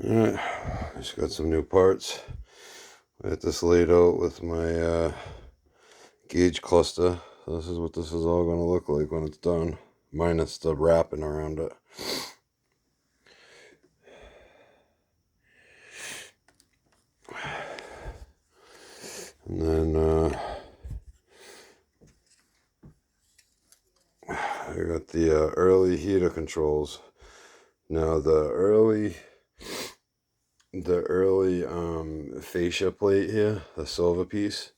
Alright, just got some new parts. I got this laid out with my gauge cluster. So this is what this is all going to look like when it's done, minus the wrapping around it. And then I got the early heater controls. Now the early fascia plate here, the silver piece,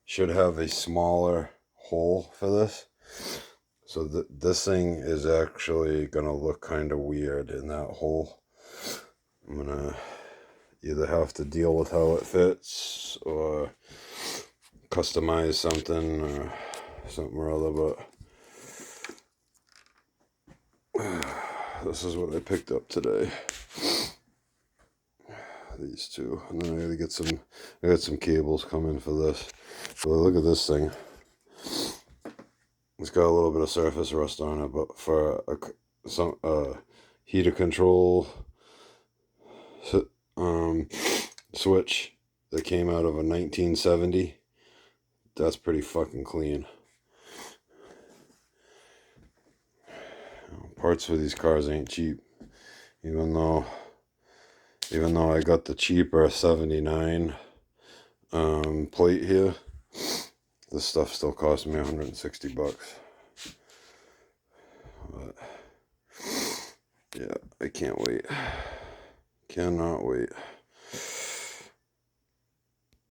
should have a smaller hole for this. So this thing is actually gonna look kind of weird in that hole. I'm gonna either have to deal with how it fits or customize something or something or other, but this is what I picked up today. These two, and then I got some cables coming for this. So look at this thing. It's got a little bit of surface rust on it, but for some heater control switch that came out of a 1970, that's pretty fucking clean. Parts for these cars ain't cheap, even though I got the cheaper 79 plate here. This stuff still cost me 160 bucks. But yeah, I can't wait. Cannot wait.